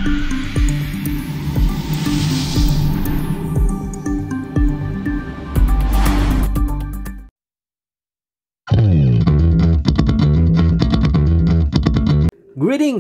Greetings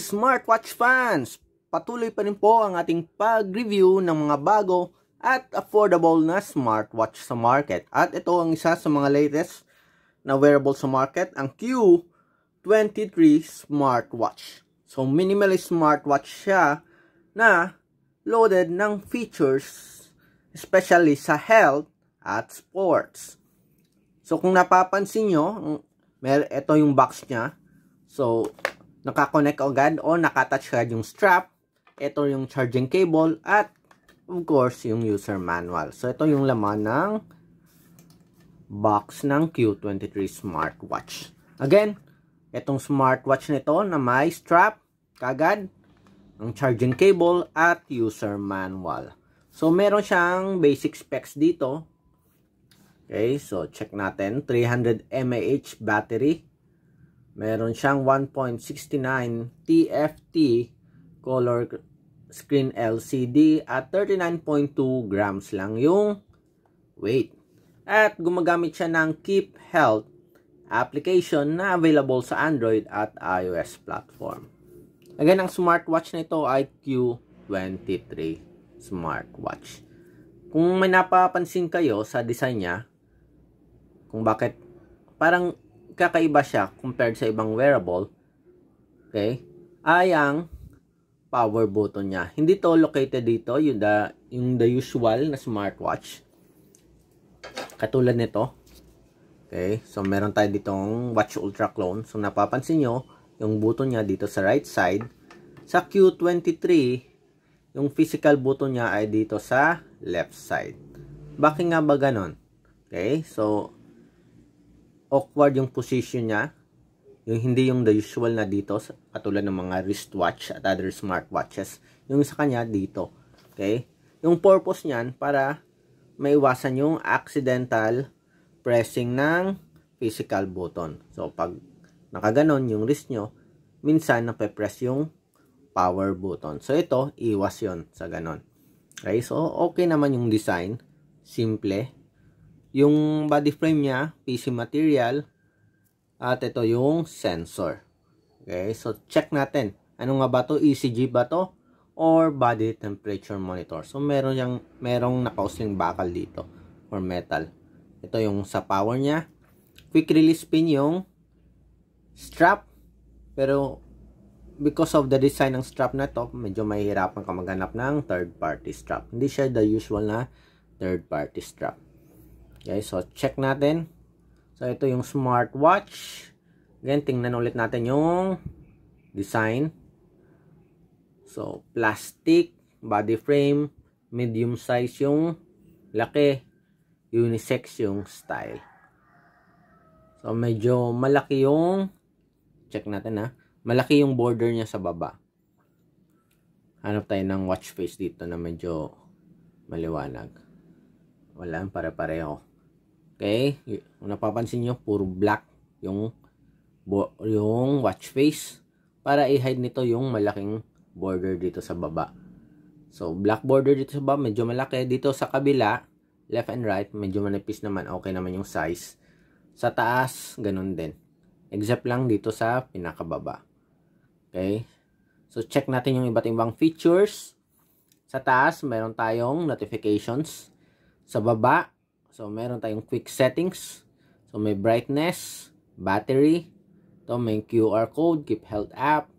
smartwatch fans! Patuloy pa rin po ang ating pag-review ng mga bago at affordable na smartwatch sa market. At ito ang isa sa mga latest na wearable sa market, ang Q23 smartwatch. So minimalist smartwatch siya na loaded ng features especially sa health at sports. So kung napapansin nyo, ito yung box niya. So nakakonect agad o nakatouch agad yung strap. Ito yung charging cable at of course yung user manual. So ito yung laman ng box ng Q23 smartwatch. Again, itong smartwatch nito na may strap kagad, ang charging cable at user manual. So meron siyang basic specs dito. Okay, so check natin. 300 mAh battery. Meron siyang 1.69 TFT color screen LCD at 39.2 grams lang yung weight. At gumagamit siya ng Keep Health application na available sa Android at iOS platform. Again, ang smartwatch na ito ay Q23 smartwatch. Kung may napapansin kayo sa design niya, kung bakit parang kakaiba siya compared sa ibang wearable, okay, ay ang power button niya. Hindi to located dito, yung the usual na smartwatch. Katulad nito. Okay, so meron tayo ditong Watch Ultra clone. So napapansin nyo, yung button niya dito sa right side. Sa Q23, yung physical button niya ay dito sa left side. Bakit nga ba ganon? Okay, so awkward yung position niya. Hindi yung the usual na dito, katulad ng mga wristwatch at other smartwatches. Yung sa kanya dito. Okay? Yung purpose niyan para maiwasan yung accidental pressing ng physical button. So pag nakaganon yung wrist nyo, minsan nape-press yung power button. So ito, iwas yon sa ganon. Okay? So okay naman yung design. Simple. Yung body frame niya, PC material. At ito yung sensor. Okay, so check natin. Ano nga ba to? ECG ba to? Or body temperature monitor? So merong nakausling bakal dito. Or metal. Ito yung sa power niya. Quick release pin yung strap. Pero because of the design ng strap na to, medyo mahihirapan ka maghanap ng third party strap. Hindi siya the usual na third party strap. Okay, so check natin. So ito yung smartwatch. Again, tingnan ulit natin yung design. So plastic, body frame, medium size yung laki, unisex yung style. So medyo malaki yung, check natin ha, malaki yung border niya sa baba. Hanap tayo ng watch face dito na medyo maliwanag. Wala, pare-pareho. Okay, kung napapansin nyo, puro black yung watch face. Para i-hide nito yung malaking border dito sa baba. So, black border dito sa baba, medyo malaki. Dito sa kabila, left and right, medyo manipis naman. Okay naman yung size. Sa taas, ganun din. Except lang dito sa pinakababa. Okay, so check natin yung iba't ibang features. Sa taas, meron tayong notifications. Sa baba, so meron tayong quick settings. So may brightness, battery. Ito may QR code, Keep Health app.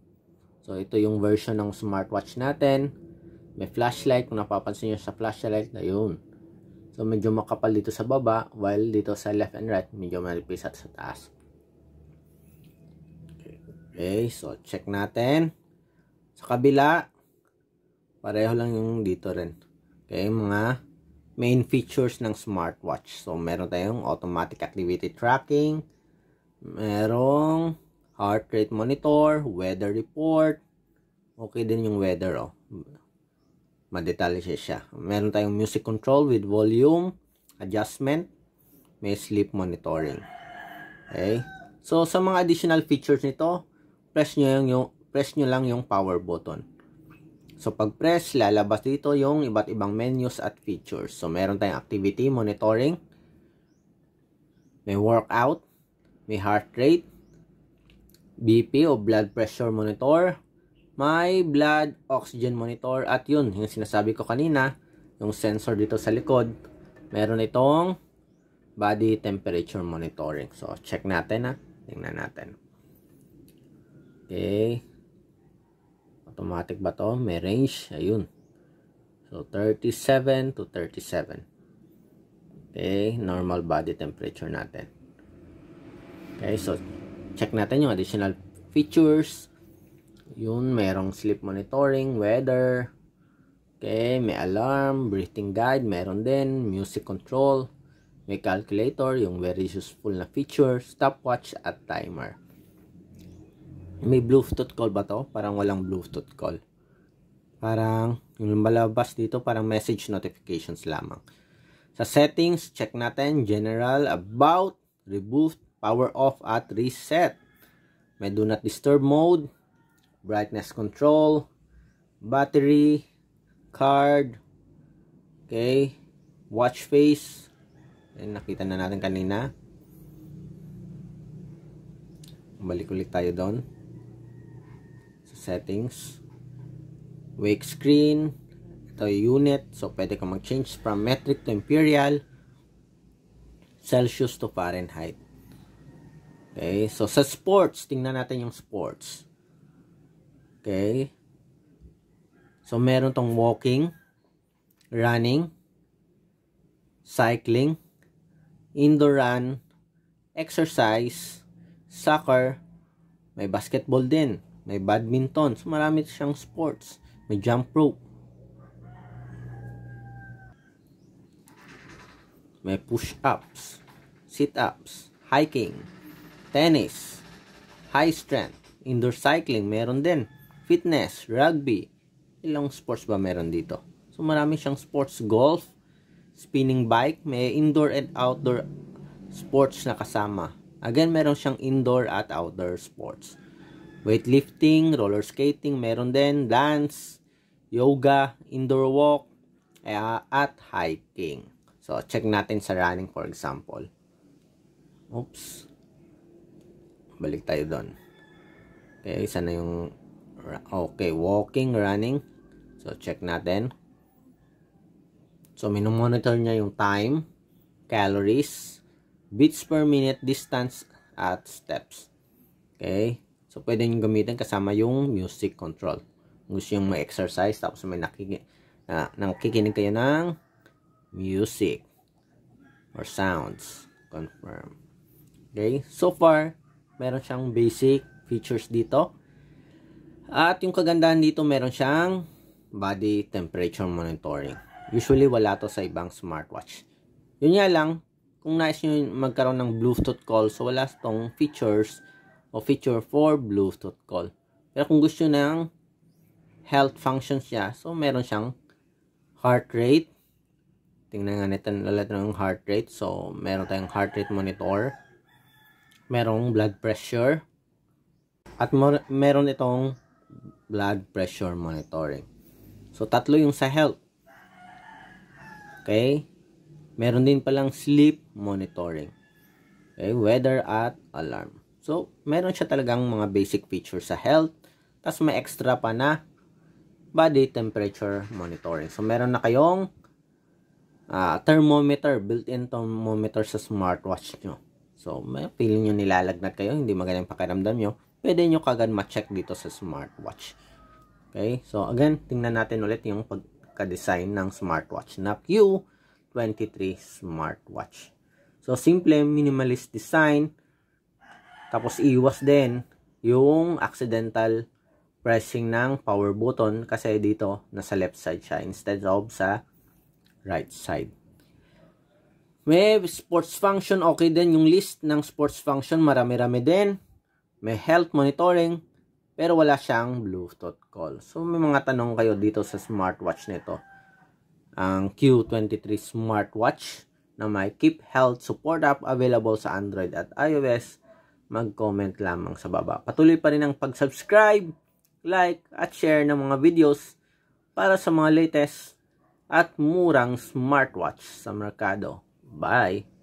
So ito yung version ng smartwatch natin. May flashlight, kung napapansin nyo sa flashlight, ayun. So medyo makapal dito sa baba, while dito sa left and right, medyo malipis at sa taas. Okay, so check natin. Sa kabila, pareho lang yung dito rin. Okay, mga main features ng smartwatch. So, meron tayong automatic activity tracking. Merong heart rate monitor, weather report. Okay din yung weather, oh. Madetalye siya. Meron tayong music control with volume adjustment. May sleep monitoring. Okay. So, sa mga additional features nito, press nyo lang yung power button. So pag press, lalabas dito yung iba't ibang menus at features. So meron tayong activity monitoring, may workout, may heart rate, BP o blood pressure monitor, may blood oxygen monitor, at yun, yung sinasabi ko kanina, yung sensor dito sa likod, meron itong body temperature monitoring. So check natin ha, tingnan natin. Okay, automatic ba to? May range, ayun. So 37 to 37. Okay, normal body temperature natin. Okay, so check natin yung additional features. Yun, merong sleep monitoring, weather. Okay, may alarm, breathing guide, meron din, music control, may calculator, yung very useful na feature, stopwatch at timer. May Bluetooth call ba to? Parang walang Bluetooth call. Parang yung malabas dito parang message notifications lamang. Sa settings, check natin general, about, reboot, power off at reset. May do not disturb mode, brightness control, battery, card, okay, watch face. Ayan, nakita na natin kanina. Balik ulit tayo doon sa settings. Wake screen, ito yung unit, so pwede kang mag-change from metric to imperial, Celsius to Fahrenheit. Okay, so sa sports, tingnan natin yung sports. Okay, so meron tong walking, running, cycling, indoor run, exercise, soccer, may basketball din, may badminton, so marami siyang sports, may jump rope, may push-ups, sit-ups, hiking, tennis, high strength, indoor cycling, meron din, fitness, rugby, ilang sports ba meron dito? So marami siyang sports, golf, spinning bike, may indoor and outdoor sports na kasama. Again, meron siyang indoor at outdoor sports. Weightlifting, roller skating, meron din, dance, yoga, indoor walk, at hiking. So, check natin sa running for example. Oops. Balik tayo doon. Okay, isa na yung... Okay, walking, running. So, check natin. So, minomonitor niya yung time, calories, beats per minute, distance, at steps. Okay. So, pwede nyo gamitin kasama yung music control. Gusto yung ma-exercise, tapos may nakikinig kayo ng music or sounds. Confirm. Okay. So far, meron siyang basic features dito. At yung kagandahan dito, meron siyang body temperature monitoring. Usually, wala to sa ibang smartwatch. Yun nga lang, kung nais nyo magkaroon ng Bluetooth call, so wala itong features o feature for Bluetooth call. Pero kung gusto ng health functions niya, so meron siyang heart rate. Tingnan nga natin ulit ng heart rate. So, meron tayong heart rate monitor. Merong blood pressure. At meron itong blood pressure monitoring. So, tatlo yung sa health. Okay? Meron din palang sleep monitoring. Okay? Weather at alarm. So, meron siya talagang mga basic features sa health. Tapos may extra pa na body temperature monitoring. So, meron na kayong thermometer, built-in thermometer sa smartwatch nyo. So, may feeling nyo nilalagnat kayo, hindi magandang pakiramdam nyo, pwede nyo kagad ma-check dito sa smartwatch. Okay? So, again, tingnan natin ulit yung pagka-design ng smartwatch na Q23 smartwatch. So, simple, minimalist design. Tapos, iwas din yung accidental pressing ng power button kasi dito, nasa left side siya instead of sa right side. May sports function, okay din yung list ng sports function, marami-rami din. May health monitoring, pero wala siyang Bluetooth call. So, may mga tanong kayo dito sa smartwatch nito. Ang Q23 smartwatch na may Keep Health Support app available sa Android at iOS, mag-comment lamang sa baba. Patuloy pa rin ang pag-subscribe, like, at share ng mga videos para sa mga latest at murang smartwatch sa merkado. Bye!